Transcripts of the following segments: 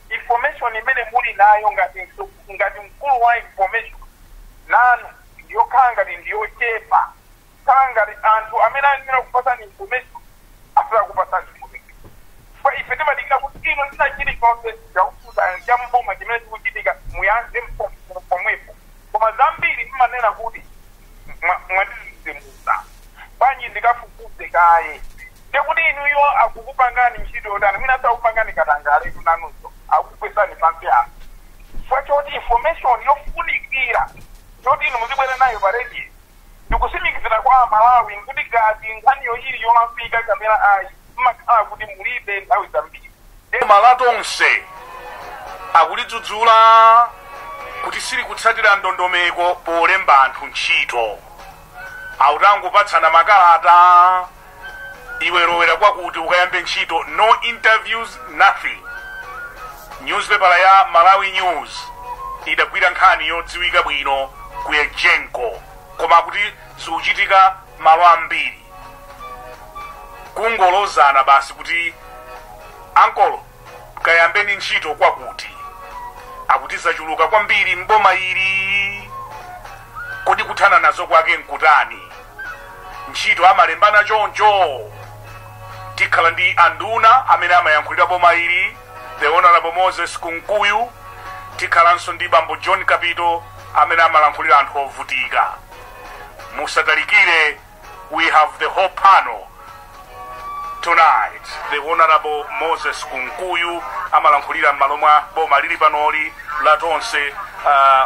Information imene muli nayo ngati mkulu wa information nanu ndiyo kangati ndiyo chepa kangati anthu amene anena kupasani information afuna kupasani information kwa ife timadikira kuti ino ndinachiti konse chakufuza cha mboma chimene tikuchitika muyanze pomwepo koma zambiri timanena kuti mwatizimuza panji ndikafukuze kaye tekuti inuyo akukupangani ntchito yotani mwina sakupangani katangale tunanunso akupesani pansi ano chifukwa choti information yofunikira choti inu muzibwera nayo pa radio ndikusimikizira kwa Malawi nkuti gati nkhaniyo ili yomafika kapena ayi mmakhala kuti mulibe nthawi zambiri Tonse akulidzudzula kuti sili kutsatira ndondomeko polemba anthu ntchito ANGOPASANA Makalata iwe lowera kwakuti ukayambe ntchito no interviews nothing. Newspaper ya Malawi News idagwira nkhani yodziwika bwino ku Ejenko koma kuti zikuchitika malo ambiri kungolozana basi kuti ankolo kayambeni ntchito kwakuti akuti zachuluka kwambiri mboma ili kodi kuthana nazo kwake nkutani ntchito amalembana choncho tikhala ndi anduna amene amayankhulira boma ili the Honorable Moses Kunkuyu tikhalanso ndi Bambo John Kapito amene amalankhulira anthu ovutika musatalikire we have the whole panel tonight. The Honorable Moses Kunkuyu amalankhulira m'malo mwa boma lili panoli la Tonse.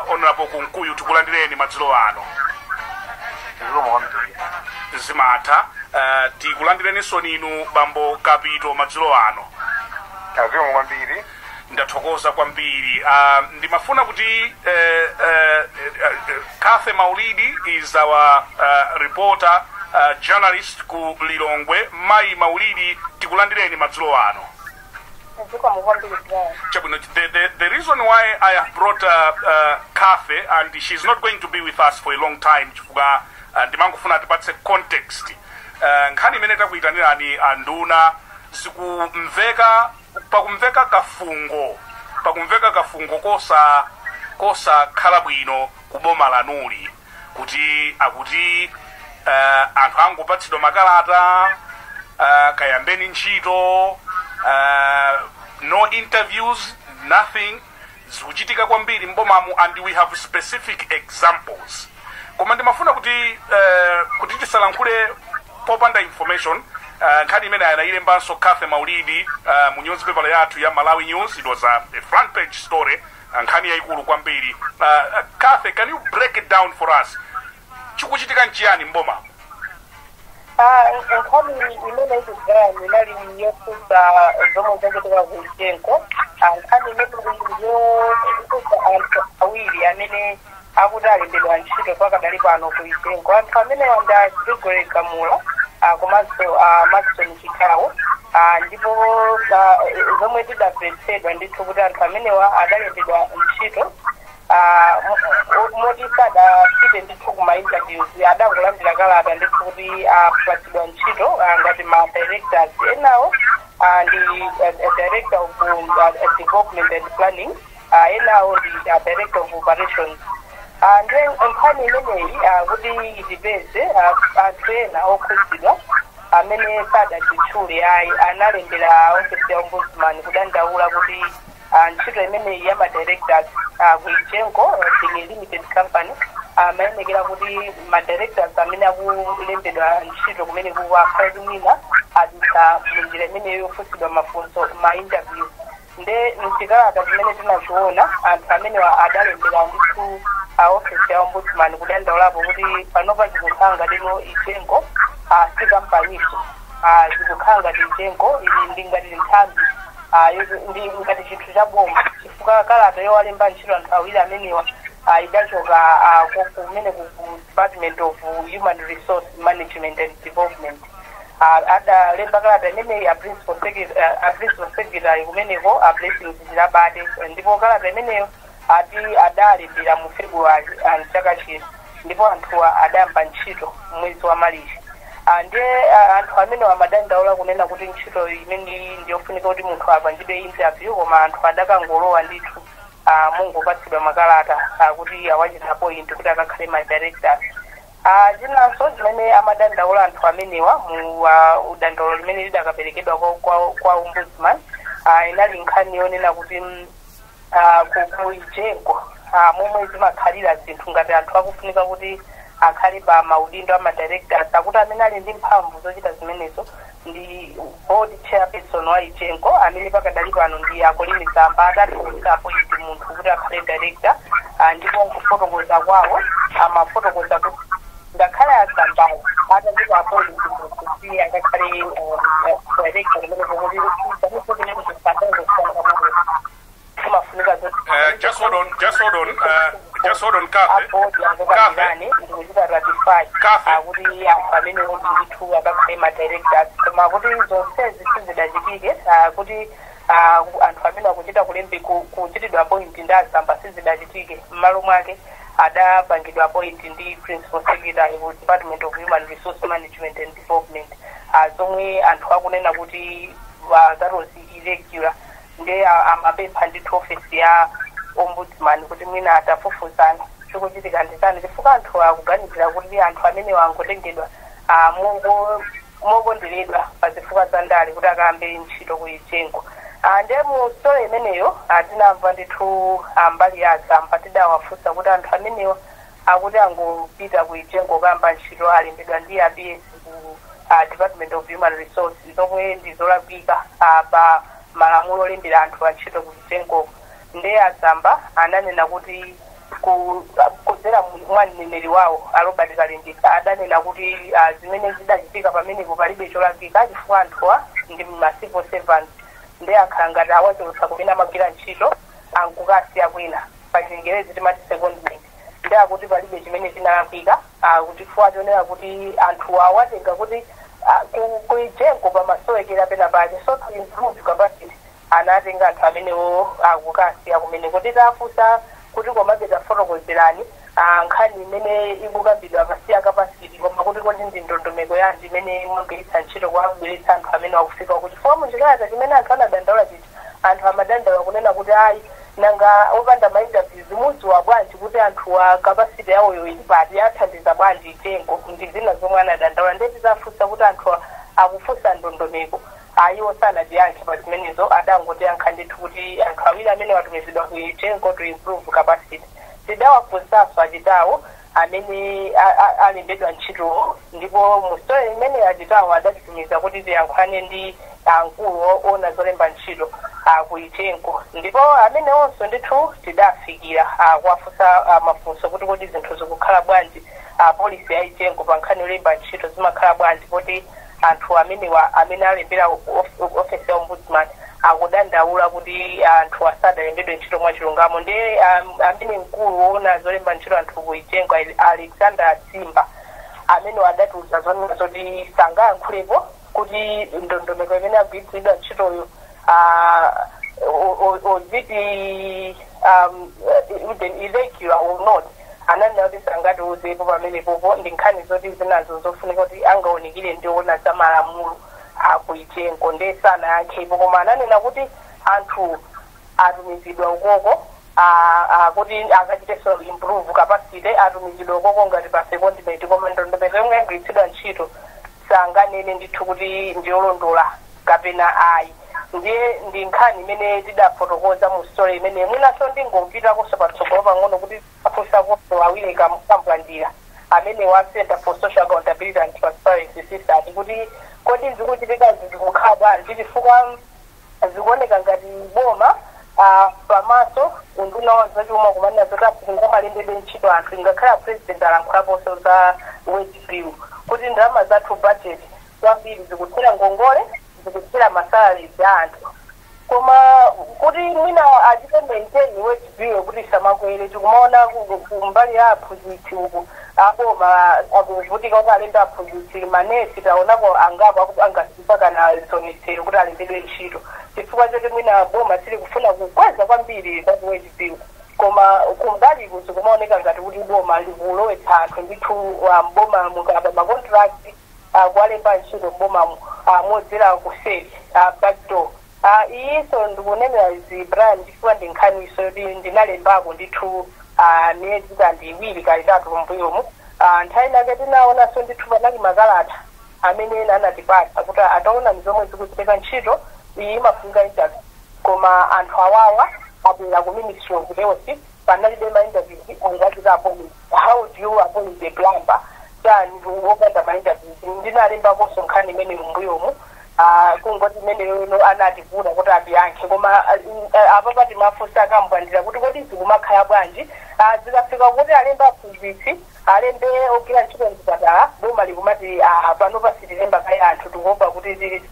Honorable Kunkuyu tikulandireni madzulo ano zimata tikulandireninso ninu Bambo Kapito madzulo ano kwambiri ndathokoza kwambiri. Ndimafuna kuti Kathe Maulidi is our reporter journalist ku Lilongwe. Mai Maulidi tikulandireni madzulo ano. The reason why I have brought Kathe and she's not going to be with us for a long time chifukwa ndimangofuna tipatse context nkhani imene takuyitanirani anduna pakumveka kafungo kosa khala bwino kuboma lanuli kuti akuti anthu angopatsidwa makalata kayambeni ntchito no interviews nothing zikuchitika kwambiri mbomamu and we have specific examples koma ndimafuna kuti tisalankhule popanda information nkhani imene anayilembanso Kathe Maulidi mu newspaper yathu ya Malawi News. It was a front page story nkhani yayikulu kwambiri. Kathe, can you break it down for us? Chikuchitika nchiyani mboma? Nkhani imene ikugani nali yokuza zomwe zakutoka ku Ejenko nkhani imene yokuza anthu awiri amene akudalembedwa ntchito pakadali pano ku Ejenko. Anthu amene andachigoleka mula komanso Maxon Chikawo ndipo zomwe tidapetsedwa ndithu kuti anthu amenewa adalembedwa ntchito moti sadapite ndithu kuma interviews adangolandira kalata ndithu kuti apatsidwa ntchito ngati ma directors enawo ndi director of development and planning enawo ndi director of operations. Ndiye nkhani imeneyi kuti itipeze anthu ena okhuzidwa amene sadachitchule analembera ofisi ya ombudsman kudandaula kuti ntchito imeneyi ya madirectors ku Ejenko being a limited company amayemekera kuti madirectors amene akulembedwa ntchito kumene kuwakhazi mwina adutsa munjira imeneyo yofunsidwa mafunso ma interview. Nde mchikalata chimene tinachiona anthu amene adalembera ndithu ofisi ya ombudsman kudandaulapo kuti panopa zikukhanga lino Ejenko sikampaniso zikukhanga Ejenko ili ndi ngati nthambi ndi ngati chinthu cha boma chifukwa kalata yowalemba ntchito anthu awiri amenewa idachoka kumene ku Department of Human Resource Management and Development. adalemba kalata imene ya principal secretary kumeneko a blessings chilabade ndipo kalata imeneyo ati adalembera mu February chaka chino ndipo anthuwa adayamba ntchito mwezi wa Marichi ndiye anthu amene amadandaula kunena kuti ntchito imene ndiyofunika kuti munthu apangidwe interview koma anthu adakangolowa ndithu mungopatsidwa makalata kuti awachita point kuti akakhale ma directors chinanso chimene amadandaula anthu amenewa mu udandaulo limene lidakaperekedwa kwa ombudsman inali nkhani yonena kuti kuijengo momwe zimakhalira zinthu ngati anthu akufunika kuti akhale pa maudindo ama directors akuti amene ali ndi mphamvu zochita zimenezo ndi board chairperson wa ijengo amene pakadali pano ndi Akolini Zamba adatulutsa appoint munthu kuti akhale director ndipo kufotokoza kwawo amafotokoza kuti ngakhale asambayo atandika appoint kuti akakhale director limene kuti just hold on, Kathy. Kuti amene ndithu akakhale directors koma kuti zonse sizidachitike kuti anthu amene akuchita kuchitidwa appoint ndi azamba sizidachitike m'malo mwake adapangidwa appoint ndi principal secretary ku Department of Human Resource Management and Development zomwe anthu akunena kuti that was irregular ndi amapempha ndithu office ya ombudsman kuti mwina atafufuzana chikuchitika nditani chifukwa anthu akuganizira kuti anthu amene wangotengedwa mokonderedwa pa zifukwa za ndale kuti akayambe ntchito kuijengo ndiye mu story imeneyo tinamva ndithu mbali ya azamba tidawafunsa kuti anthu amenewo akuti angopita kuijengo kuyamba ntchito alembedwa ndi ABS ku Department of Human Resources zomwe ndizolakwika pa malamulo olembera anthu antchito kuijengo ndiye azamba ananena kuti kudzera mwaneneri wawo Robert Kalendisa adanena kuti zimene zidachitika pamenepo palibe cholakwika chifukwa anthuwa ndi ma civil servants ndiye akhala ngati awachotsa kumene amagwira ntchito ankukasiya kwina pa Chingerezi timati secondment ndiye akuti palibe chimene chinalakwika kuti chifukwa chonena kuti anthuwa awatenga kuti kuijengo pamasowekera pena pake so to improve capacity anatenga anthu amenewo akukasiya kumene kuti tafunsa kuti komabe tafotokozerani nkhani imene ikukambidwa pasiya capacity koma kuti kodi ndi ndondomeko yanji imene imagwiritsa ntchito kuwagwiritsa anthu amene akufika kuti fomu chikalaza chimene anthu anadandaula chicha anthu amadandaula kunena kuti ayi nanga opanda mainterview zimudziwa bwanji kuti anthu wa capacity yawoyo ili pati yathandiza bwanji itengo ndi zina zomwe anadandaula ndiye tizafunsa kuti anthu akufunsa ndondomeko ayiwo sanatiyankhe pa zimenezo adangoti yankha ndithu kuti anthu awiri amene watumizidwa kuitengo to improve capacity tidawafunsanso achitawo amene alembedwa ntchito ndipo mu story imene achitawo adatitumiza kuti tiyankhane ndi amkulu ona zolemba ntchito kuitengo ndipo amene onso ndithu tidafikira kuwafunsa mafunso kuti kodi zinthu zikukhala bwanji polisi ya itengo pa nkhani yolemba ntchito zimakhala bwanji kuti anthu amene alembera office ya ombudsman akudandaula kuti anthu asadalembedwe ntchito mwachilungamo ndiye amene mkulu woona zolemba ntchito anthu kuitengo Alexander Simba amene adatiuza zonena zoti sangayankhulepo kuti ndondomeko imene agwiritsidwa ntchitoyo oziti irregular or not ananena kuti sangatiuzepo pamenepopo ndi nkhani zoti zinazo zofunika kuti angaonekire ndiona za malamulo akuitengo ndiye sanayankhepo koma ananena kuti anthu atumizidwa ukoko kuti akachite so improve capacity atumizidwa ukoko ngati pa secondment koma ndondomeko yomwe yagwiritsidwa ntchito sanganene ndithu kuti ndiyolondola kapena ayi ndiye ndi nkhani imene tidafotokoza mu story imene mwinaso ndingopitakonso patsogolo pang'ono kuti afunsa konso awiri kamkambwandira amene wa Center for Social Accountability and Transparency Sisters kuti kodi zikuchitika zikukhala bwanji chifukwa zikuoneka ngati boma pamaso unduna wa zachuma kumanena zoti asingamalembedwe ntchito anthu ingakhala president alankhulaponso za wage bill kuti ndalama zathu budget zambiri zikuthera ngongole zikuthera masalary ya anthu koma kuti mwina achite maintain wechidziwe kuti samakwere tikumaona kumbali ya aphunzitsi uku aboma akuvutika kuti alende aphunzitsi manesi taonako angapo akuti angasipa kana zonetsero kuti alembedwe ntchito chifukwa choti mwina boma tili kufuna kukweza kwambiri kuti wechidziwe koma kumbali kuzi kumaoneka ngati kuti boma likulowetsa anthu ndithu mboma mukaba macontract kuwalemba ntchito boma modzera kuseti backdoor iyiso ndikunenera izi Brian chifukwa ndi nkhaniso yoti ndinalembako ndithu miyezi kandi iwiri kalitatu kumbuyomu nthawi nake tinaonanso ndithu panali makalata amene ena anatipatsa kuti ataona zomwe zikuchitika ntchito iyi imafunga interview koma anthu awawa abwera ku Ministry of Health panalibe ma-interview angachita appointment. How do you appoint a plumber tani wopanda ma-interview? Ndinalembakonso nkhani imene mumbuyomu kungoti imene yono anativuta kuti abiyankhe koma apa pati mafunsa akambwandira kuti kodi zikumakhala bwanji zikafika kuti alembe aphunzitsi alembe ogwira ntchito mzipatala boma likumati pano pasitilemba kaya anthu tikuopa kuti tili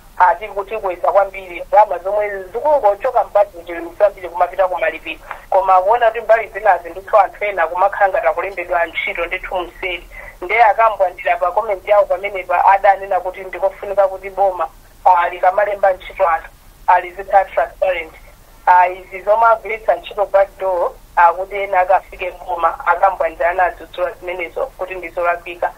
kuti kweza kwambiri drama zomwe zikungochoka mbadzi msambiri kumapita kumalipiro koma kuona kuti mbali zinazi ndithu anthu ena kumakhala ngati akulembedwa ntchito ndithu mseri ndiye akambwandira pa comment yawo pamene adanena kuti ndikofunika kuti boma likamalemba ntchito anthu alizikhala transparent izi zomwe agwiritsa ntchito backdoor kuti ena akafike mboma akambwandira nazo dzuwa zimenezo kuti ndizolabika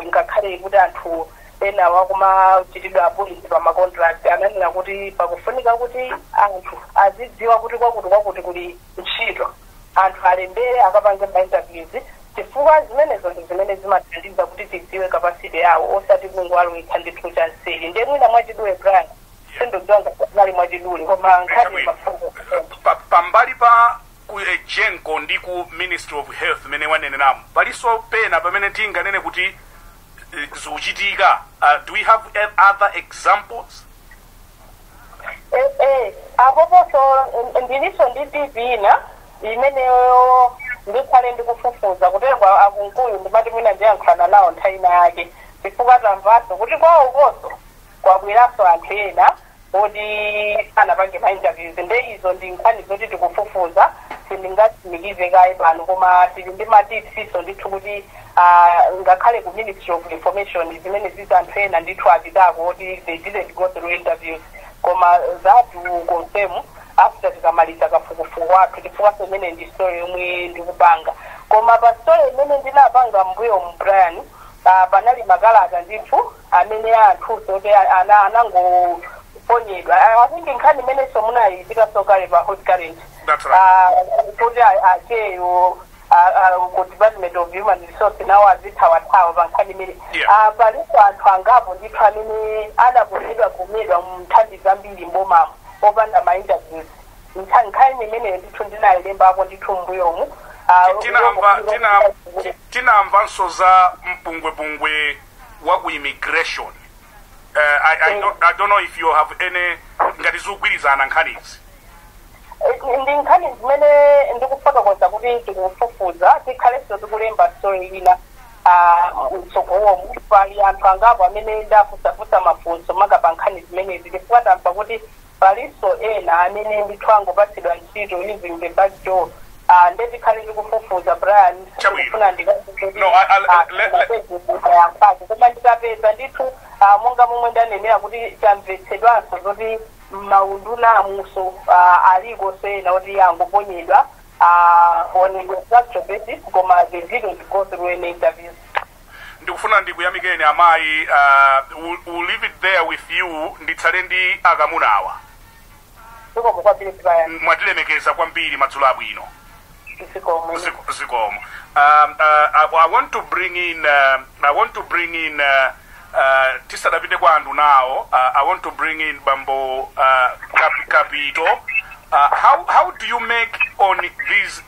ngakhale kuti anthu ena wakumachitidwa apolisi pa macontract ananena kuti pakufunika kuti anthu azidziwa kuti kwakuti kuli ntchito anthu alembere akapange ma-interviews chifukwa zimenezo ndi zimene zimathandiza kuti tidziwe capacity yawo osati kungwalowetsa ndithu cha nseri ndiye mwina mwachidule Brian sindodziwa ngati mwachidule koma nkhani mafungo pambali pa ku Genco ndi ku Ministry of Health mene waneneramu palinso pena pamene tinganene kuti zikuchitika. Do we have other examples? Apoposo ndiliso ndi divina imeneyo ndikhale ndikufufuza kuterwa akunkuyu ndimati mwina ndiyankhulana nawo nthayina yake chifukwa tamvaso kuti kwawokoso kwabweraso anthu ena kuti anapange ma-interviews nde izo ndi nkhani zoti tikufufuza sindingatsimikize kaye pano koma tili ndi matipsiso ndithu kuti ngakhale ku Ministry of Information zimene ziza anthu ena ndithu apitako kuti they didn't go through interviews koma zatu confirm after tikamaliza kafukufuku wathu chifukwa semene ndi story yomwe ndikupanga koma pa story imene ndinapanga mbuyo mu Brian panali makalata ndithu amene anthu sote anangoponyedwa I think nkhani imene somunayitika sokale pa hot current kuti acheyo ku Department of Human Resources nawo azithawathawa pankhani imene paliso anthu angapo ndithu amene adaponyedwa kumedwa mu nthambi zambiri mbomamo opanda ma-interviews nkhani imene ndithu ndinayilembako ndithu mbuyomu tinamvanso za mpungwepungwe wa ku immigration. I don't know if you have any ngati zikugwirizana nkhanizi. Ndi nkhani zimene ndikufotokoza kuti tikufufuza tikhalenso tikulemba story ina mtsogowomu pali anthu angapo amene ndafusafusa mafunso makapa nkhani zimenezi chifukwa tamva kuti palinso ena amene ndithu angopatsidwa ntchito living the back door ndetikhale tikufufuza Brian kufuna koma ndikapeza ndithu monga momwe ndanenera kuti tamvetsedwanso zoti maunduna amuso aliko sena kuti angoponyedwa on a structural basis koma they didn't go through any interviews. Ndikufuna ndikuyamikeni amayi we'll leave it there with you nditsale ndi akamunawa mwatilemekeza kwambiri madzulo abwino. Zikomo. I want to bring in tisadapite kwa andu now. I want to bring in Bambo Capito. How do you make on these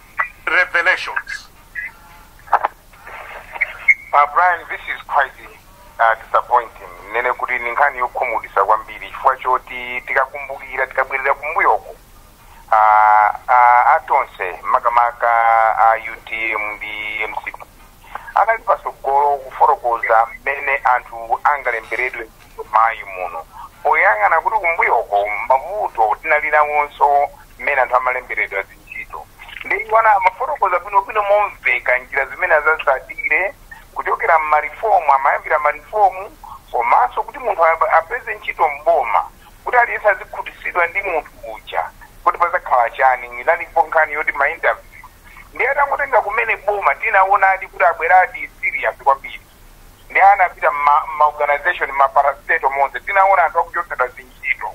revelations? Brian, this is quite disappointing. Nene kuti nkhani yokhumudwitsa kwambiri chifukwa choti tikakumbukira tikabwerera kumbuyoko atonse makamaka a UTM ndi MC anali patsogolo kufotokoza mmene anthu angalemberedwe mayi muno poyang'ana kuti kumbuyoko mavuto tinalinamonso mmene anthu amalemberedwa zintchito ndi iwana amafotokoza bwinobwino momveka njira zimene azatsatire kuchokera mmarifomu amayambira marifomu komanso kuti munthu apeze ntchito mboma kuti aliyense azikhutisidwa ndi munthu uja kuti pazakhala chani inalipo nkhani yoti mainterview ndi atangotenga kumene boma tinaonadi kuti abweradi serious kwambiri ndi anapita maorganization maparastato monse tinaona anthu akuchotsedwa zintchito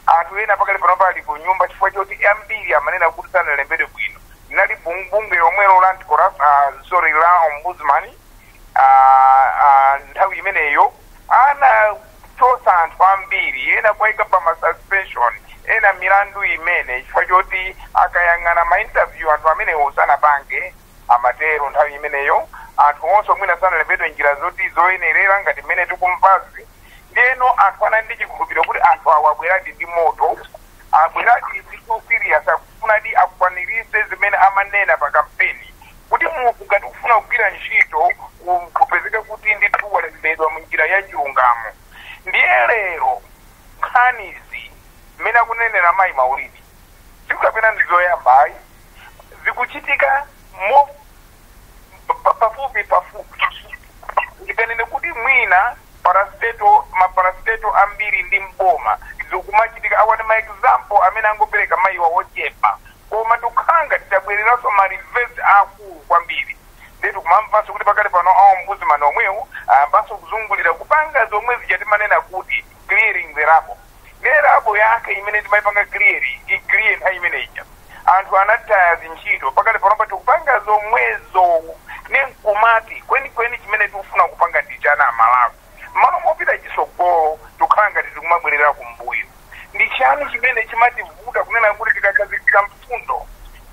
anthu ena pakali pano pali ku nyumba chifukwa choti ambiri amanena kuti sanalembedwe bwino linali bunge lomwelo la la ombudsman nthawi imeneyo anachosa anthu ambiri ena kwayika pa masuspension ena milandu imene chifukwa choti akayang'ana mainterview anthu amenewo sanapange amatero nthawi imeneyo anthu onse mwina sanalembedwe njira zoti zoyenerera ngati mmene tikumvazi ndeno anthu anali ndi chikhulupiriro kuti anthu awo abweradi ndi moto abweradi ndi serious akufunadi akwanirise zimene amanena pa kampeni kuti munthu ngati ufuna kugwira ntchito kupezeka kuti ndithu walembedwa mu njira ya chilungamo ndiye lero nkhanizi mmene akunenera mayi Maulidi sikapena ndizoyambayi zikuchitika pafupi ndikanene kuti mwina maparastato ambiri ndi mboma zikumachitika awani maexample amene angopereka mayiwa wochepa koma tukhanga titabwereranso mareverse akulu kwambiri ndetu kumamvanso kuti pakati pano ombudsman omwewu ayambanso kuzungulira kupanga zomwe zija timanena kuti clearing the rubble ne rubble yake imene timayipanga clear nthawi imeneja anthu anataya zintchito pakati pano tikupanga zomwezo nenkumati kwenikweni chimene tikufuna kupanga ndichana amalawi malo mopita chisogolo tukhala ngati tikumabwerera kumbuyo ndi chani chimene chimativuta kunena kuti tikakhazikika mfundo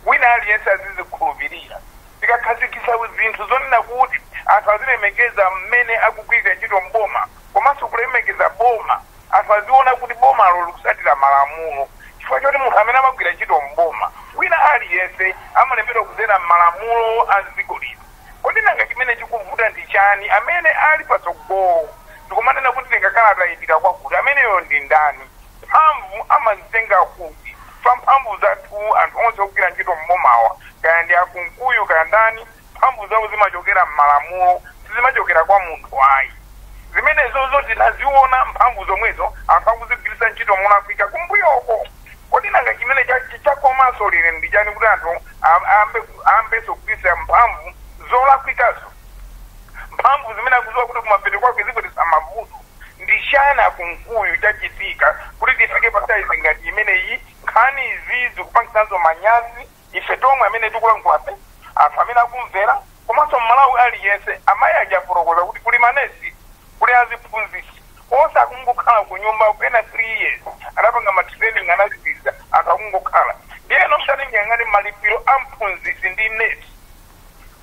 wina aliyense azizikhulupirira tikakhazikisa zinthu zonena kuti anthu azilemekeza mmene akugwirira ntchito mboma komanso kulemekeza boma anthu aziona kuti bomalo likusatira malamulo chifukwa choti munthu amene amagwira ntchito mboma wina aliyense amalembedwa kudzera malamulo a dziko lino kodi nanga chimene chikuvuta ndi chani amene ali patsogolo tikumanena kuti tikakhala tayipira kwakuti ameneyo ndi ndani mphamvu amazitenga kuti pa mphamvu zathu anthu onse okugwira ntchito mbomawa kaya ndi akunkuyu kaya ndani mphamvu zawo zimachokera mmalamulo sizimachokera kwa munthu ayi zimenezozo tinaziona mphamvu zomwezo anthu akuzigwiritsa ntchito mu Afrika kumbuyoko kodi nanga chimene chakomanso lero ndi chani kuti anthu ayambenso kugwiritsa mphamvu zolakwikazo mphamvu zimene akuziwa kuti kumapeto kwake zibweretsa mavuto ndi chani akunkuyu chachitika kuti tifike pa saizi ngati imeneyi nkhani izi zikupangisanso manyazi ife tomwe amene tikulankhulape anthu amene akumvera komanso mmalawi aliyense amayi ajafotokoza kuti kuli manesi kuli aziphunzitsi onse akungokhala ku nyumba kupena 3 years anapanga matraining anazipisa anthu akungokhala ndiyeno msati mnyang'ani malipiro a mphunzitsi ndi nesi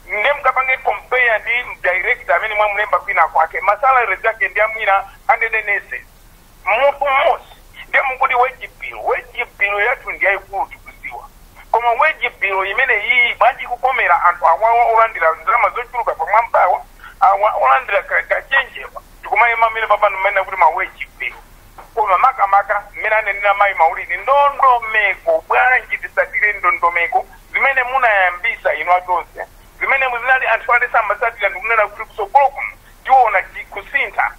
ndemkapange compare ndi director amene mwamulemba kwina kwake masalary zake ndi amwina 100 nurses munthu mmodzi ndiye mukuti wage bill yathu ndi yayikulu tikuziwa koma wage bill imene iyi bwanji kukomera anthu awawa olandira ndalama zochuluka pamwambawa awa olandira kachenjewa tikumayima mmene papano mmene kuti ma wage bill koma makamaka mmene anenera mayi Maulidi ndondomeko bwanji tisatire ndondomeko zimene munayambisa inu atonse zimene muzinali anthu alesa amasatira ndikunena kuti kusogolo kuno tiona kusintha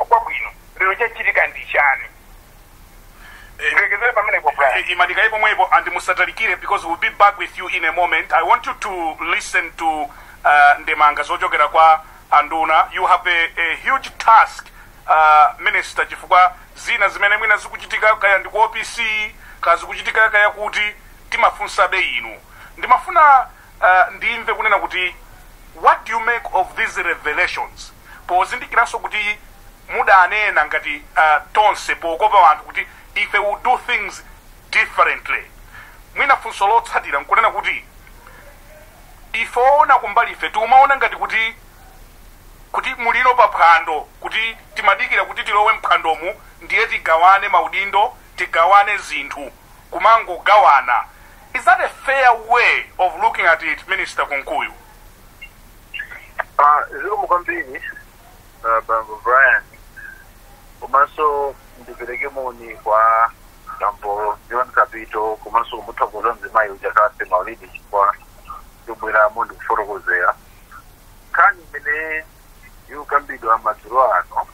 kwabwino lero chachitika ndi chani imadika ipo mwepo and musatalikire because we'll be back with you in a moment. I want you to listen to ndemanga zochokera kwa anduna. You have a huge task minister chifukwa zina zimene mwina zikuchitika kaya ndi ku OPC kaya zikuchitika kaya kuti timafunsa be inu ndimafuna ndimve kunena kuti what do you make of these revelations pozindikiraso kuti mudanena ngati tonse pokopa anthu kuti if we will do things differently mwina funso lotsatira nkunena kuti ife ona kumbali ife tiumaona ngati kuti muliro pa phwando kuti timadikira kuti tilowe mphwandomu ndiye tigawane maudindo tigawane zinthu kumango gawana. Is that a fair way of looking at it, Minister Konkuyu? Ziko mkwambini, Bango Brian. Komanso ndipereke moni kwa Jambo John Capito komanso kumuthokoza mzimayi uja kase maulidi chifukwa chobwera munthu kufotokozera nkhani imene ikukambidwa madzulo ano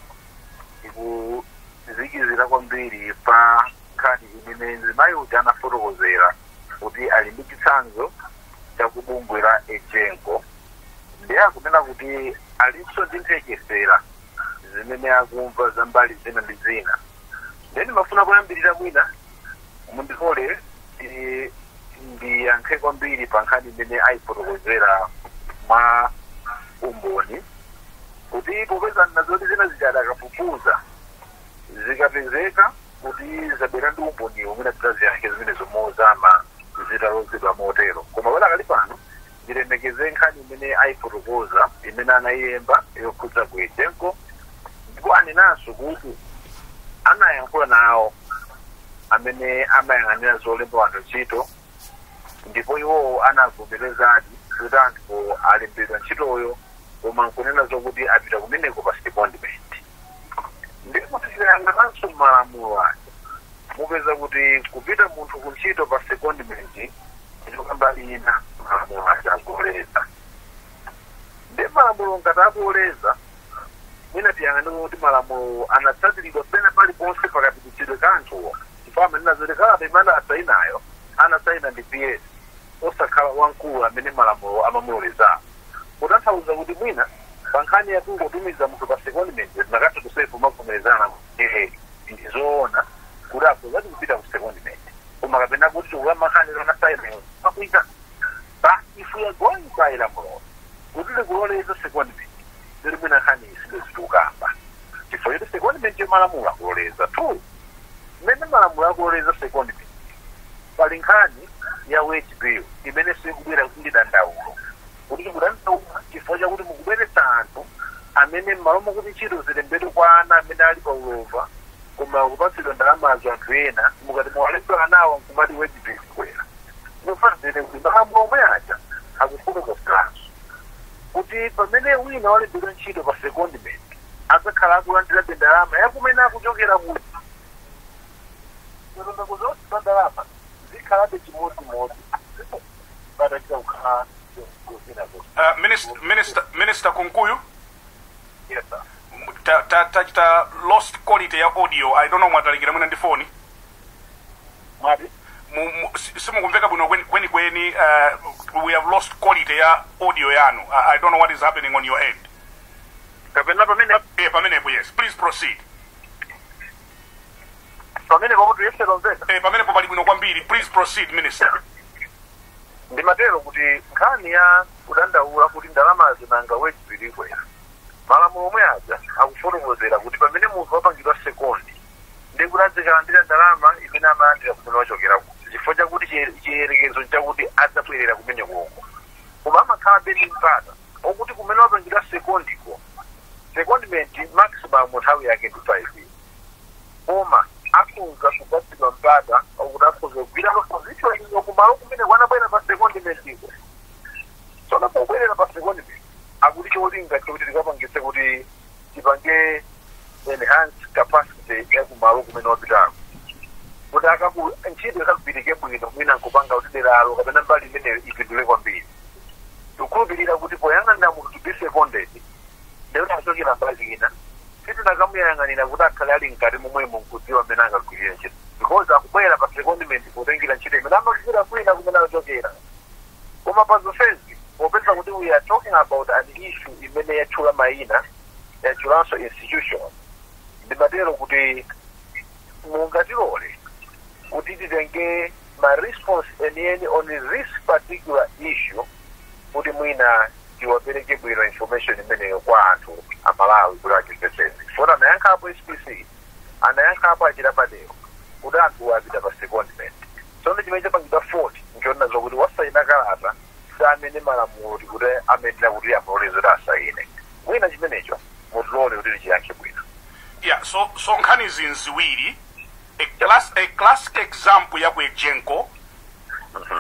ikuzikizira kwambiri pa nkhani imene mzimayi uja anafotokozera kuti ali ndi chitsanzo chakubungwe la ejenko ndiye akunena kuti alinso ndi nthekesera zimene akumva za mbali zina ndi zina. Then mafuna kuyambirira mwina mundikole ndiyankhe kwambiri pa nkhani imene ayifotokozera mwa umboni kuti popeza nazoti zina zikadakafufuza zikapezeka kuti zabwera ndi umboni umene tizaziyankhe zimene zomozama zitalozedwa motero koma padakali pano ndilemekeze nkhani imene ayifotokoza imene anayiyemba yokhudza ku ejenko ndipo anenanso kuti anayankhula nawo amene amayang'anira zolemba anthu ntchito ndipo iwowo anavomerezadi kuti anthu alembedwa ntchitoyo koma nkunena zokuti apita kumeneko pa secondment ndipo tikayang'ananso m'malamulo ake mupeza kuti kupita munthu ku ntchito pa secondment ndikambali ina malamulo ake akuoleza ndi malamulo ngati akuoleza mwina tiyang'anira kuti malamulo anatsatiridwa pena paliponse pakapititsidwe ka anthuwo chifukwa amene azoti kalata imene asayinayo anasayina ndi PS osakhala wamkulu amene malamulo amamulolezawo kutanthauza kuti mwina pa nkhani yakungotumiza munthu pa secondment nakati kusefu mavomerezana ndizoona kuti akuzati kupita ku secondment koma kapena kuti ukamakhaniro anasayinayo akuita but if we are going by lamulo kuti likuloleza secondment ziri mwina nkhani isizitukamba chifukwa kuti secondment yomalamulo akuloleza tu mmene malamulo akuloleza secondment pali nkhani ya wage bill imene sikubwera kuti dandaulo kuti kudandaula chifukwa chakuti mukubweretsa anthu amene m'malo mokuti ntchito zilembedwe kwa ana amene ali pa ulova koma kupatsidwa ndalamazo anthu ena mukati mwalembera anawo nkumati wage bill kwera inofanire kuti malamulo omwe aja akufotokozeranso kuti pamene wina walembedwa ntchito pa secondment azakhala akulandira ndalama yakumene akuchokera kuti ndondokozonse za ndalama zikhalabe chimodzimodzi patachita kukhala Minister Kunkuyu? Yes, sir. Tachita lost quality ya audio. I don't know what alikira mwina ndi phone. Mati? Simukumveka bwino kweni we have lost quality ya audio yanu. I don't know what is happening on your end. Kapena pamene? Pamenepo, yes. Please proceed. Pamenepo kuti yese lonzeka? Pamenepo pali bwino kwambiri. Please proceed, Minister. Ndimatero kuti nkhani ya kudandaula kuti ndalamazo nanga wage bill kwera malamulo omwe aja akufotokozera kuti pamene munthu wapangidwa sekondi ndi kuti azikalandira ndalama imene amalandira kumene wachokera kuti chifukwa chakuti chiyerekezo chakuti adzabwerera kumene koko koma amakhala beni mpata okuti kumene wapangidwa sekondiko secondment maximum nthawi yake ndi 5 years koma akhuza kupatsidwa mpata okuti akhuza kugwira maposition ino kumalo kumene wanabwera pa secondment iko tsono pobwerera pa secondment akuti cholinga chokuti tikapangitse kuti tipange enhance capacity yakumalo kumene wapitako kuti ntchito ikagwirike bwino mwina nkupanga kuti deralo kapena mbali imene ipindule kwambiri tikukhulupirira kuti poyang'anira munthu to be seconded ndekuti achokera mbali ina sitinakamuyang'anira kuti akhale ali mkati momwemo nkudziwa amene angagwirire ntchito because akubwera pa secondment kutengera ntchito imene amagwira kwina kumene achokera koma pa zonsezi popeza kuti we are talking about an issue imene yatchula mayina yatchulanso institution ndimatero kuti mungatilole kuti titenge ma response enieni on this particular issue kuti mwina tiwapereke bwino information imeneyo kwa anthu amalawi kuti achitesezi fota anayankhapo SPC anayankhapo achirapadero kuti anthu apita pa secondment tsono chimene chapangidwa 40 nchonena zokuti wasayina kalata amene malamulo kuti amenera kuti amalolezo kuti asayine mwina chimenecho mutilole kuti tichiyankhe bwino. Yeah, so nkhani zinziwiri a classic example ya ku ejenko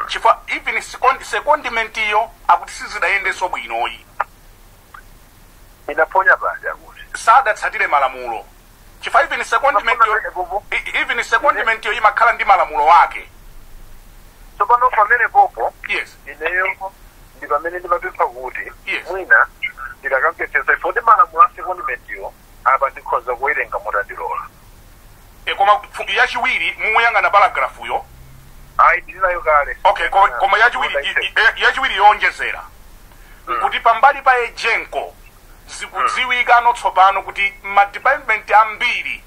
chifukwa even secondment iyo akuti sizidayendenso bwinoyi inaponya panja kuti sadatsatire malamulo chifa even secondment yo imakhala ndi malamulo wake. So pano pamene popo Yes. ineyo ndi pamene ndimapempha kuti Yes. mwina ndikakamvetsetsa ifoti malamulo a secondment yo apa ndikhoza kuwerenga motandilola. Koma yachiwiri mumuyang'ana paragraph yo. Ayi ndinayo kale. Okay, koma yachiwiri yonjezera. Kuti pambali pa ejenko zikudziwika notsopano kuti ma department ambiri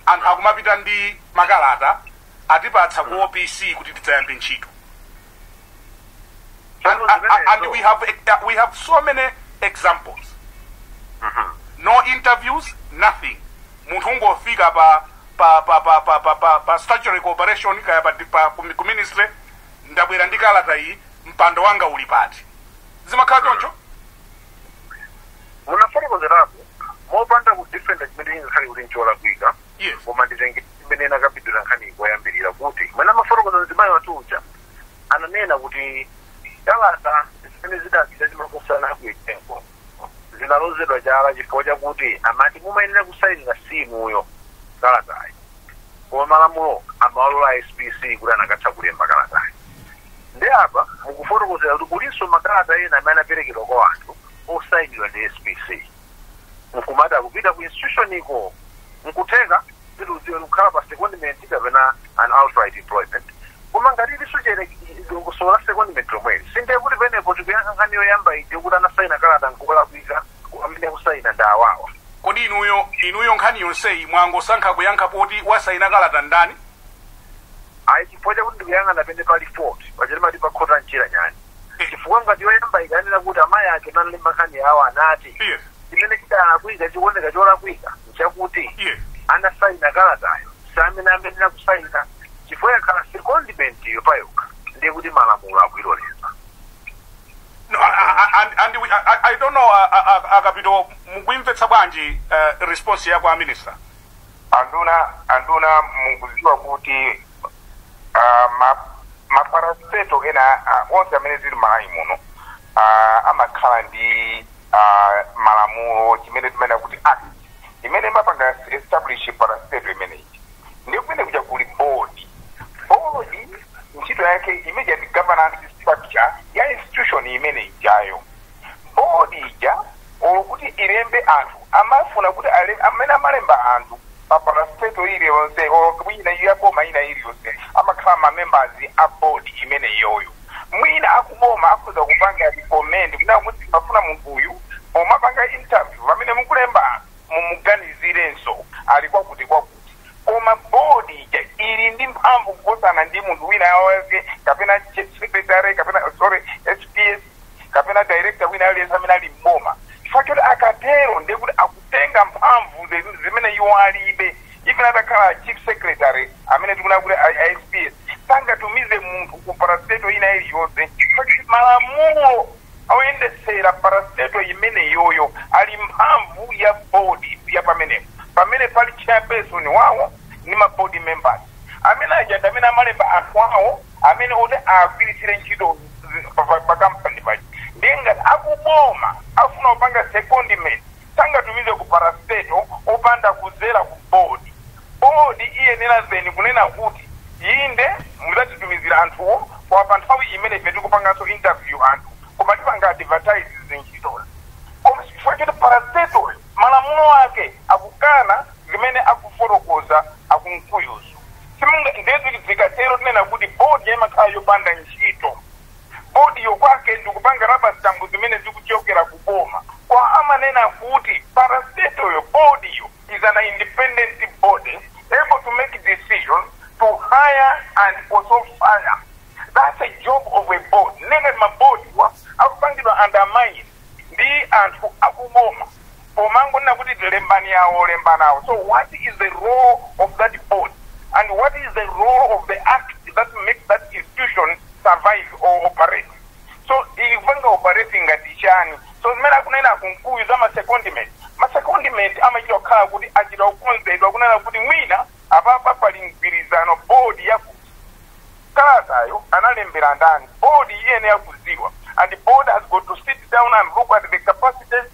anthu akumapita ndi makalata atipatsa ku OPC kuti tidzayambe ntchito. And we have so many examples. No interviews, nothing. Munthu ungofika pa statutory cooperation kaya ku ministry ndabwera ndi kalata iyi mpando wanga uli pati. Zimakhala choncho? Munafotokozerapo mopanda ku different chimene nkhani kuti nchola kuika. Yes. Koma nditenge imene nakapitula nkhani koyambirira kuti mwina mafotokozo zimayi watuja ananena kuti kalata zimene zidapita zimakosana kuitengo zinalozedwa chala chifukwa chakuti amati mumayenera kusayinira simuyo kalatayi. Koma malamulo amawalola SPC kuti anakatha kulemba kalatayi. Ndi apa mukufotokozera kuti kulinso makalata ena amene aperekedwa kwa anthu osayinidwa ndi SPC. Mukumata kupita ku institution iko mkutenga ziluziwe lukhala pa secondment kapena an outright employment. Koma ngati lisuchere dongosola secondment lomweli sinde kuti penepo tikuyanga nkhani yoyamba iti kuti anasayina kalata nkukala kuika amene kusayina ndawawa. Kodi inuyo nkhani yonseyi mwangosankha kuyankha poti wasayina kalata ndani? Ayi chifukwa chakuti ndikuyang'ana pene pali fort pachilimati pakhota mchira nyani. Chifukwa ngati yoyamba ikanena kuti amayi ake nalemba nkhani yawo anati chimene chidalakwika chikuoneka cholakwika nchakuti anasayina kalatayo samene amenera kusayina chifukwa yakhala secondment yo payoka ndiye kuti malamulo akuiloleza. No, I don't know akapito mukuimvetsa bwanji response yako a minister. Anduna mukuziwa kuti maparaseto ena onse amene zili malayi muno amakhala ndi malamulo chimene timene kuti act imene mapanga establish paraseto imeneyi ndi kumene kuja kuli board ntchito yake immediate governance structure ya institution imene ijayo. Board ija olokuti ilembe anthu amafuna kuti amene amalemba anthu paparaseto iliyonse ina yaboma ina iliyonse amakhala mamembers a board imene yoyo. Mwina akuboma akhoza kupanga recommend kuti mafuna munthu uyu omapanga interview pamene mukulemba mumuganizirenso ali kwakuti. Koma board ija ili ndi mphamvu kukosana ndi munthu wina wake kapena chief secretary kapena SPS kapena director wina aliyense amene ali mboma. Chifukwa choti akatero ndiye kuti akutenga mphamvu zimene iwo alibe. Even atakhala chief secretary amene tikuna kuti SPS sangatumize munthu ku paraseto ina iliyonse chifukwa choti malamulo oyendesera paraseto imene yoyo ali mphamvu ya board ya pamene pali chairperson wawo ni ma board members amene ajanda amene amalemba anthu awo amene oti agwiritsire ntchito pa company pachi. Ndiye ngati akuboma afuna kupanga secondment sangatumize ku paraseto opanda kudzera ku board. Board iyenera zeni kunena kuti inde muzatitumizira anthuwo kwa nthawi imene ife tikupanganso interview anthu koma tipanga advertise ntchito. Koma chifukwa choti paraseto malamulo ake akukana zimene akufotokoza akunkuyuzo. Ndezi zikatero tinena kuti board yamakhala yopanda ntchito. Board yokwake ndikupanga raba stamp zimene zikuchokera kuboma. Kwa amanena kuti paraseto yo board yo is an independent body able to make decisions to hire and also fire. That's a job of a board. Nene ma board wa akupangidwa undermine ndi anthu akuboma. Pomango na kuti lembani yawo lembanawo. So what is the role of that board? And what is the role of the act that makes that institution survive or operate? So ivanga operating ngatichani. So mera kunena kunkuyu ma secondment. Ma secondment amachiro khala kuti achira ukonzedwa kunena kuti mwina apapa pali mgwirizano board yakuti kalatayo analembera ndani. Board iyene yakuziwa. And the board has got to sit down and look at the capacities,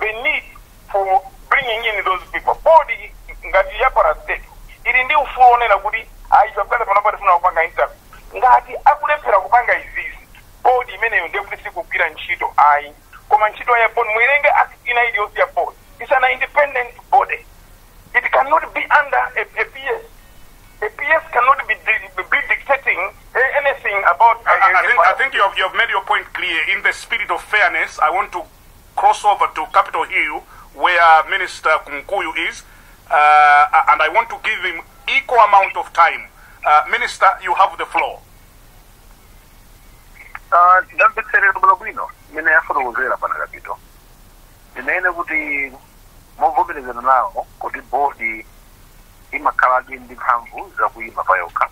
the need for bringing in those people. Body ngati ya parastate ili ndi ufulu onena kuti ayichapkata panopati funa kupanga interview ngati akulephera kupanga izizi body imeneyo ndiye kuti sikugwira ntchito ayi koma ntchito ya body mwilenge ina iliyonse ya body. It's an independent body. It cannot be under a PS. A PS cannot be dictating anything about. I think you have made your point clear. In the spirit of fairness, I want to cross over to Capitol Hill, where Minister Kunkuyu is, and I want to give him equal amount of time. Minister, you have the floor. Movomerezana nawo kuti bodi imakhala ndi mphamvu zakuyima payoka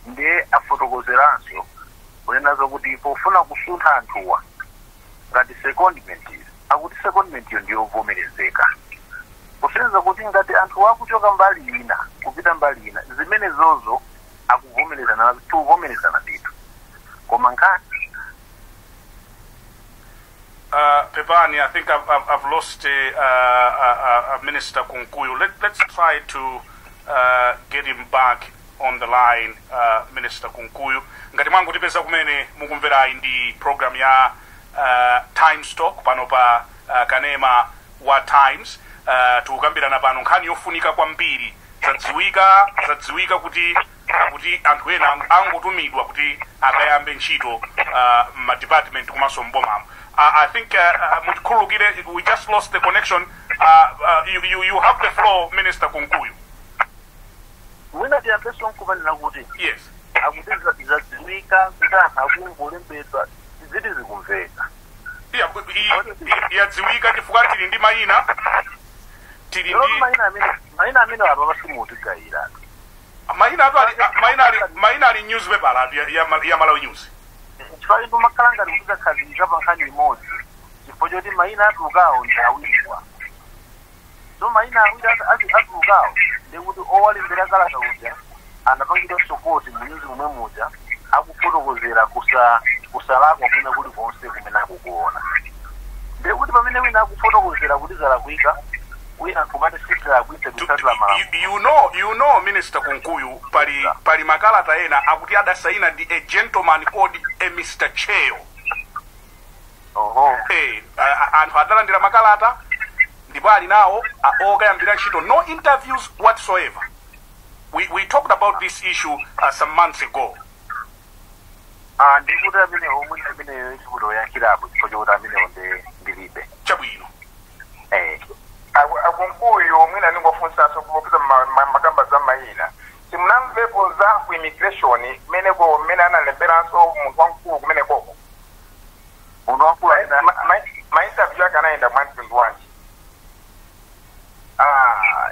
ndiye afotokozeranso kunenazo kuti pofuna kusuntha anthuwa ngati secondment akuti secondment iyo ndiyovomerezeka kusenzeza kuti ngati anthu akuchoka mbali ina kupita mbali ina zimene zozo akuvomerezana tuvomerezana ndithu koma ngati Pepani, I think I've lost Minister Kunkuyu. Let's try to get him back on the line, Minister Kunkuyu. Ngati mwangu tipeza kumene mukumvera ndi program ya Time Stock pano pa kanema wa Times. Tukambirana pano nkhani yofunika kwambiri zadziwika kuti anthu ena angotumidwa kuti akayambe ntchito ma department kumaso mbomamo. I think we just lost the connection. You have the floor, Minister Kunkuyu. Yes. Yadziwika chifukwa tili ndi mayina. Mayina ali newspaper ya Malawi News. Chifukwa ndo makalanga ndikuza kazi kapa nkhani imodzi chifukwa choti mayina atukawo ndi awiriwa so mayina awiri atukawo ndikuti owalimbira kalata uja anapangidwa support munyuzi mumwe muja akufotokozera kusalakwa kwina kuli konse kumene akukuona ndikuti pamene wina akufotokozera kuti zalakwika wina kumati sitira akuite kusatira malamulo. You know Minister Kunkuyu pali makalata ena akuti adasaina ndi a gentleman called a Mr. Cheo. Anthu adalandira makalata ndipo ali nawo okayambira ntchito, no interviews whatsoever. We talked about this issue some months ago. Ndikuti amene omwe amene chikuto yankhirapo chifukwa chokuti amene ndilibe chabwino. Akunkuyu mwina ningofunsaso kupita magamba za mayina simunamvepo za ku immigration meneko mene analemberanso munthu wankulu kumene koko munthu wankulu ma-interview yake anaenda mwantundu wanji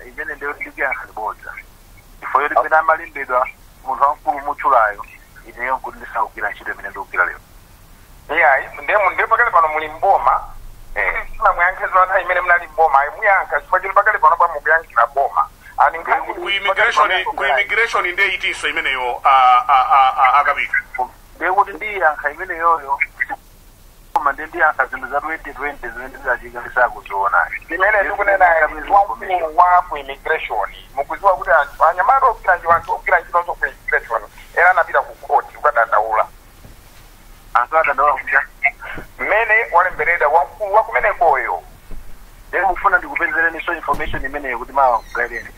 imene ndiyo ndikuyankha libodza ifo yoti mene amalembedwa munthu wankulu mutchulayo ineyo nkuti ndisakugwira ntchito imene ndikugwira lero ndiye pakale pano muli mboma muyankhizwa nthawi imene munali mboma muyankha chifukwa chili pakale pano pa mukuyankhira boma ku immigration ndiye itinso imeneyo akapita ndikuti ndiyankha imeneyoyo koma ndiyankha zinthu za 2020 zimene ndizachika ndisakuziona imene tikunena wamkulu wa ku immigration mukuziwa kuti anthu anyamata okira nji anthu okira nchinonso ku immigration era anapita ku koti ukadandaula anthu adandaula kuja mmene walembereda wamkulu wakumenekoyo ndiye mufuna ndikupezereni so information imeneyo kuti mawa kugaireni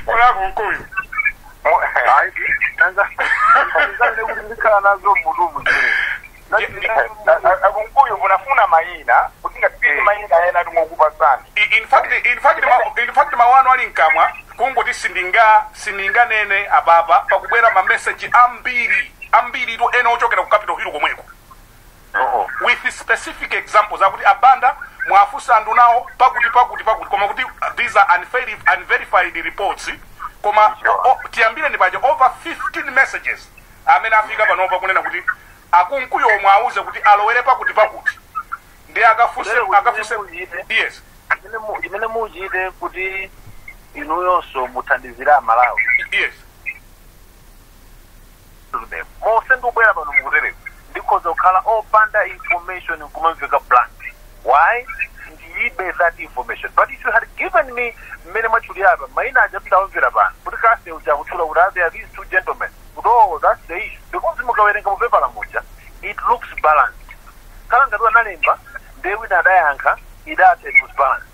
Kuna Kunkuyu Akunkuyu munafuna mayina kutinga tipite mayina yena tungokupasani. In fact mawano ali nkamwa kungoti sindinga nene ababa pakubwera ma message ambiri to ena ochokera ku Capitol Hill komweko with specific examples akuti abanda mwafusa andu nawo pakuti koma kuti these are unverified reports koma tiambire ndipaje over 15 messages amene afika panopa kunena kuti Akunkuyu omwe auze kuti alowere pakuti ndi akafuse yes imene mujite kuti inuyonso muthandizira Malawi yes mose ndikubwera pano mukutereka because okhala opanda information kumamveka blunt. Why? Ndibe that information. But if you had given me many much uliaba, maina ajapita onvira ban. Putikaste uja kuchula urabe are these two gentlemen. Oh, that's the issue. Because mukawerenga mupepa la moja, it looks balanced. Kala ngadua nalemba, Dewi na dayanka, it was balanced.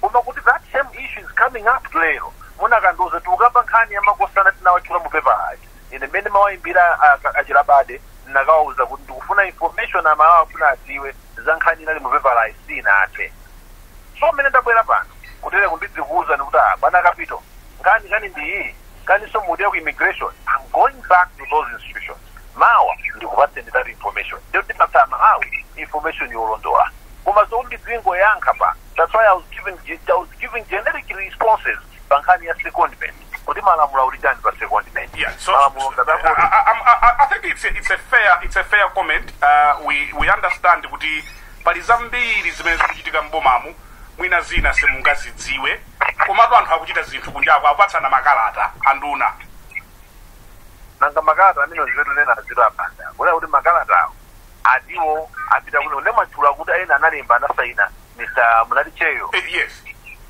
Umakuti that same issue is coming up leo. Muna kandoza tukaba nkani ya makosana tina wachula mupepa haji. Ine mene mawa imbira ajirabade, nagauza kufuna information na mawa kuna atiwe, zankani nali mupepa la isi na ate. So mene ndabwela pana, kutele kundidzi kuuza nukuta, bana kapito, nkani ndi kani so model of immigration, I'm going back to those institutions. Mawa, ndi kubatende that information. Don't think that how information you will do. Kuma so only dringo yankapa. That's why I was giving generic responses. Bankani ya secondment. Kudima la mula ulidan ba secondment. Yeah, so I think it's a fair comment. We understand kuti palizambiri zimene zikuchitika mbomamu mwina zina semungazi dziwe. Komatu anthu akuchita zinthu kunjako apatsana makalata anduna. Nanga makalata amino zivetu nena zirapanda. Kula kuti makalata adiwo apita kuno nemachula kuti aina analemba anasaina Mr. Muladicheyo. Yes.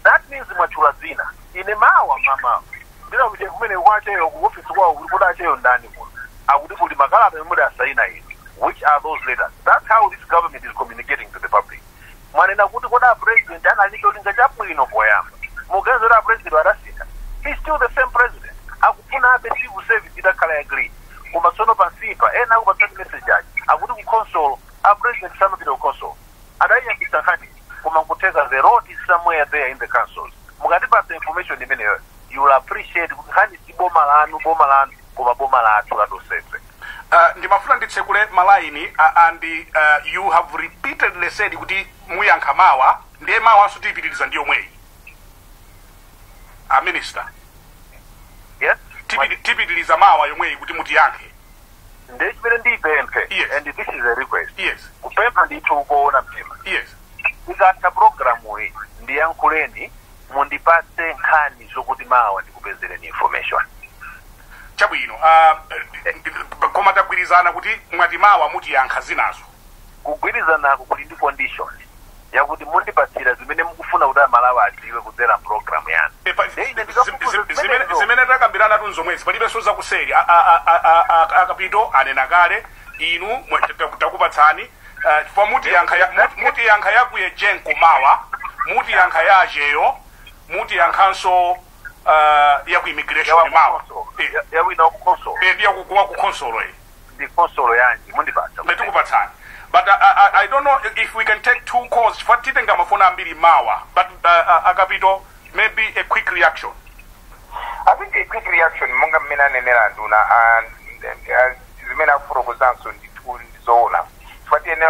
That means machula zina. Ine mawa mama. Bila kuti kumene kwacheyo ku office kwa kuda cheyo ndani kuno. Akuti kuti makalata muda asaina ini. Which are those letters? That's how this government is communicating to the public. Manena kuti koda president analika ulinga chapwino poyamba. Mugenzo da president warasika. He's still the same president. Akufuna abe civil service idakala agree. Kumasono pansipa ena kubataki message yaji. Akuti ku console a president samapita ku console. Adaiya kisakani kumakuteza the road is somewhere there in the councils. Mukatipa the information imene you will appreciate hani si boma lanu kuma boma latu la dosese. Ndimafuna nditsekule malaini and you have repeatedly said kuti muyankha mawa ndiye mawa asutipitiriza ndiyo mweyi. A minister. Yes? Tipitiriza mawa yomweyi kuti mutiyankhe. Ndechimene ndipemphe. Yes. And this is a request. Yes. Kupempha ndithu kuona mtima. Yes. Ikatha programu hii ndiyankhuleni mundipatse nkhani zokuti mawa ndikupezereni information. Chabwino koma tagwirizana kuti mwati mawa mutiyankha zinazo. Kugwirizana kuli ndi condition yakuti mundipatsira zimene mukufuna kuti Malawi adziwe kudzera programu yanu. Zimene takambirana tunzomwezi palibe soza kuseri akapito anena kale inu takupatsani for mutiyankha yakuye jenko mawa mutiyankha yajeyo mutiyankhanso yaku immigration mawa yawina ku console ndiya kuwa ku console ndi console yanji mundipatsa ndikupatsani. But I don't know if we can take two calls. Fatitenga mafuna ambiri mawa. But Agapito, maybe a quick reaction. I think a quick reaction. Munga mina nenera nduna and zimena furogozanso ndizona. Fatine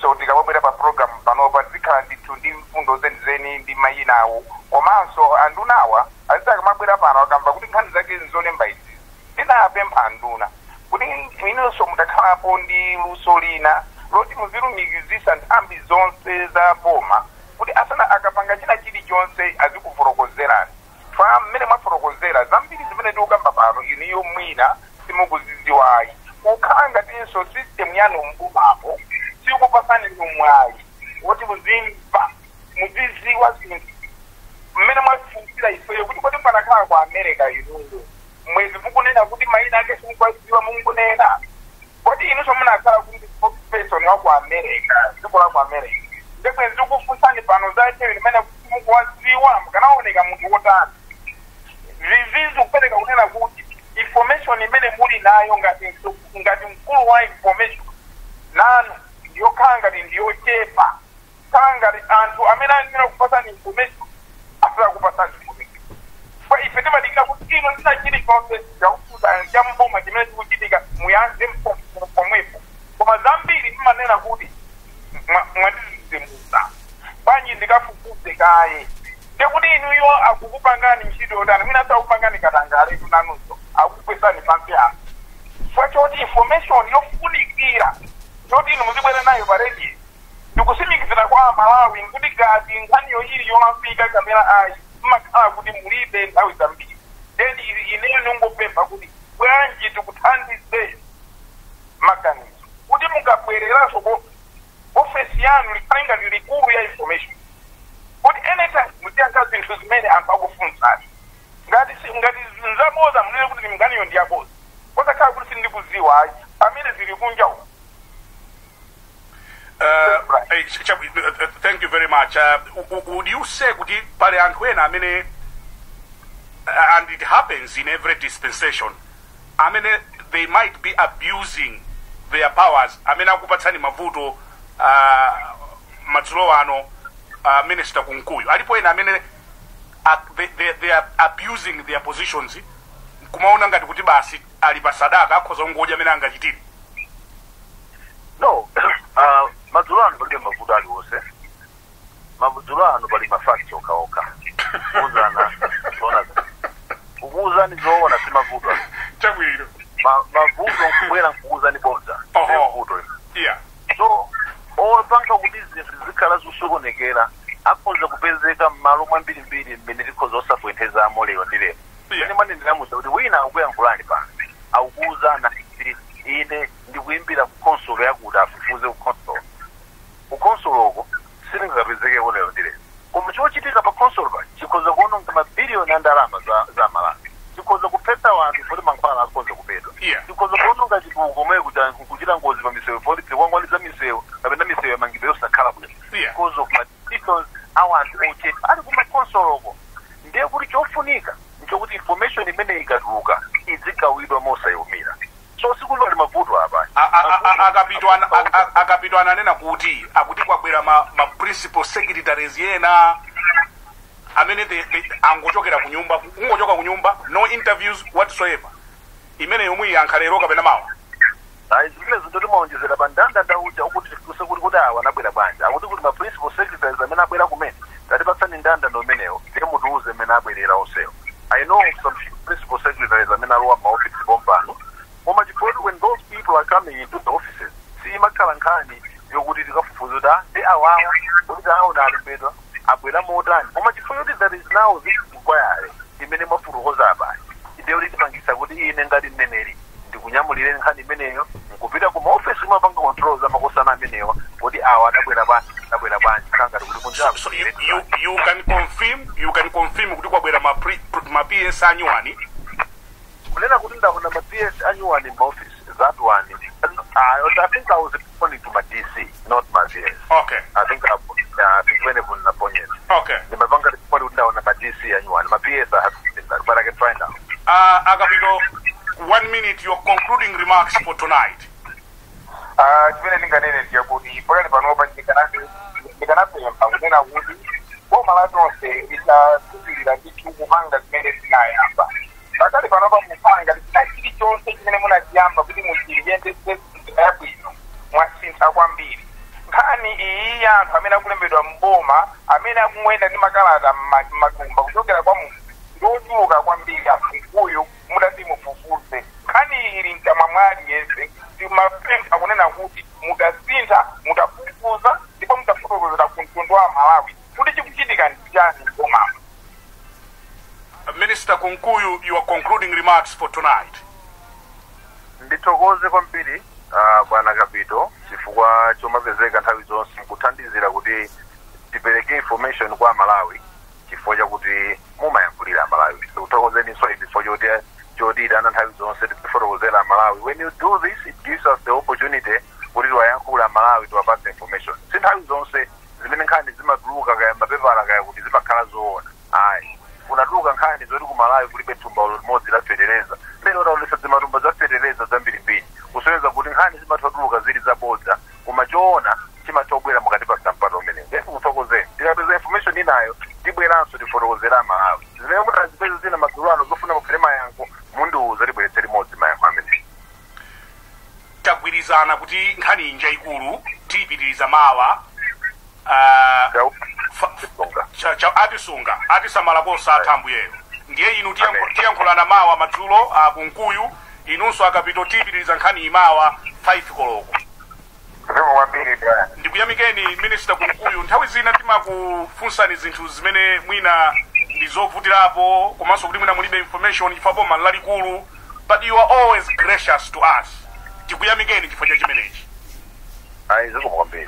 so tikabobera pa program pano patika nditundi mfundo zeni ndi mayinawo. Komanso andunawa azitaka mabwera pano akamba kuti nkhani zake zizolemba izi. Ndina apempha anduna. Kuti inonso mutakhapo ndi lusolina loti muzirumikizisa nthambi zonse za boma kuti asana akapanga china chilichonse azikufotokozerani. Fa mmene mwaforokozera zambiri zimene tikukamba pano iniyo mwina simukuziziwayi. Kukhala ngatinso system yanu mbumapo sikupasani mwayi woti muzimva muziziwa zinthu mmene mwafunzira ifeyo kuti kodi panakhala kwa America inuyo mwezi mukunena kuti mayina ake simukwaziwa mungunena kodi inunso munakhala kuti spokesperson wa ku America dziko la ku America ndekwe ndikufunsani pano zache limene mukuwaziwa mukanaoneka munthu wotani vivizo kupereka kunena kuti information imene muli nayo ngati mkulu wa information nanu ndiyo khangati ndiyo chepa khangati anthu amene anena kupasani information asala kupasani information kwa ife timadikira kuti ino ndina chilichonse chakufuza cha mboma chimene tikuchitika muyanze pomwepo koma zambiri timanena kuti mwatizimusa panji ndikafufuze kaye ndekuti inuyo akukupangani ntchito yotani mwina sakupangani katangale tunanunso akukupesani pansi ano chifukwa choti information yofunikira choti inu muzibwera nayo pa radio ndikusimikizira kwa Malawi nkuti gati nkhaniyo ili yomafika kapena ayi mmakhala kuti mulibe nthawi zambiri then ineyo ningopempha kuti bwanji tikuthandize maganizo kuti mukabwereranso ofesi yanu likhale ngati likulu ya information kuti anytime mutiyankha zinthu zimene anthu akufunsani ngati nzaboza munene kuti mnganiyo ndiyaboza posakhala kuti sindikuziwa pamene zili kunja uko. Thank you very much. Would you say kuti pale anthu ena amene and it happens in every dispensation amene they might be abusing their powers amene akupatsani mavuto madzulo ano Minister Kunkuyu alipo ena amene they are abusing their positions kumaona ngati kuti basi ali pasadaka akhoza kungodya amene angachitire? No, madzulo ano palibe mavuto aliwonse. Madzulo ano pali mafacts okaoka kuuzana zona kuuzani zoona si mavuto chabwino mavuto nkubwera nkuuzani bodza mavuto. Yeah. So opanga kuti zinthu zikhala zosokonekera akhoza kupezeka m'malo mwambirimbiri mmene tikhoza osapwetezamo lero ndi lero. Ine mani ndinamuza kuti wina akuyankhulani pano akuuzana kuti ine ndikuyimbira ku console yakuti afufuze ku console oko silingapezekeko lero ndi lero. Koma chochitika pa console pa chikhoza kuononga mabiliyoni a ndalama za Malawi, chikhoza kuphetsa wanthu kuti mankhwala akhoza kupedwa, chikhoza kuononga chitukuko komwe kuchita ngozi pa misewu poti zikwangwaniza misewu kapena misewu yamangidwe yosakhala bwino because of materials awanthu ochepa ali kuma console oko. Ndiye kuti chofunika nchokuti information imene ikatuluka izigawidwa mosayumira. So sikulo ali mavuto apa akapitwa ananena kuti akuti kwabwera ma principal secretaries yena amene angochokera ku nyumba kungochoka ku nyumba no interviews whatsoever imene yomwe yankha lero kapena mawa. Zimene zinthu timaonjezera pa ndandanda uja ukuti kuti awa anabwera banja akuti kuti ma principal secretaries amene abwera kumene tatipatsani ndandanda umenewo ndiye mutiuze mmene abwerera onsewo. I know some principal secretaries amene alowa maofisi pompano koma chifukwa when those people are coming into the offices simakhala nkhani yokuti tikafufuza da ndi awawa kuti aona alembedwa abwera motani koma chifukwa kuti there is now this inquiry imene mafurukoza apa ndiye kuti tipangisa kuti ine ngati mneneri ndikunyamulire nkhani imeneyo nkupita ku maofisi mapanga control za makosana amenewa kuti awa adabwera bwanji kangati kuti kunjalo. So you can confirm kuti kwabwera ma PS anyuwani kunena kuti ndakona ma PS anyuwani in my office that one. I think I was responding to my DC, not my PS. Okay. I think when I put appointment. Okay. The mapanga responded down on my DC anyuwani. My PS I have to think that, but I can find out. Agapito, 1 minute your concluding remarks for tonight. Chimene ndinganene ndiye kuti pakati panopa ndikanapempha kunena kuti boma la tonse lisasungirira ndithu kupanga zimene zinayamba. Pakati panopa mupanga tisina chilichonse chimene munachiyamba kuti muchiyendetse njira yabwino mwasintha kwambiri. Nkhani iyi ya anthu amene akulembedwa mboma amene akumwenda ndi makalata m'matumba kuchokera kwa munthu ndiochuluka kwambiri afunkuyu mudati mufufuze. Nkhani ili mkamwa mwali yense timapempha kunena kuti mudasintha mudafufuza ndipo mudafotokozera ku mtundu wa Malawi kuti chikuchitika ndi chani mbomamo. Minister Kunkuyu, your concluding remarks for tonight. Ndithokoze kwambiri bwana Kapito chifukwa chomapezeka nthawi zonse kuthandizira kuti tipereke information kwa Malawi chifukwa chakuti mumayankhulira Malawi. Tikuthokozeninso chifukwa chodira nthawi zonse tifotokozera Malawi. When you do this, it gives us the opportunity kuti tiwayankhula Malawi tiwapatse information. Si nthawi zonse zimene nkhani zimatuluka kaya mapepala kaya kuti zimakhala zoona. Ayi. Kunatuluka nkhani zoti ku Malawi kulibe thumba limodzi la federeza. Lero taonesa zimatumba za federeza zambirimbiri. Kuseweza kuti nkhani zimatuluka zili zabodza koma choona chimatobwera mukati pa sampato umene. Ndipo kuthokozeni. Tikapeza information inayo tibweranso tifotokozera Malawi. Zimene mutazipeza zina madzulo ano zofuna kufere mayankho mundiuza tibweretse limodzi mayankho amene. Tagwirizana kuti nkhani inja ikulu tipitiriza mawa atisunga atisamala kosa athambuyeyo ndiye inu tiyankhulana mawa madzulo Kunkuyu inunso Akapito tipitiriza nkhani imawa 5 koloko. Ndikuyamikeni Minister Kunkuyu. Nthawi zina timakufunsani zinthu zimene mwina ndizovutirapo komanso kuti mwina mulibe information chifukwa boma lalikulu, but you are always gracious to us. Tikuyamikeni chifukwa cha chimenechi. ayi zikomo kwambiri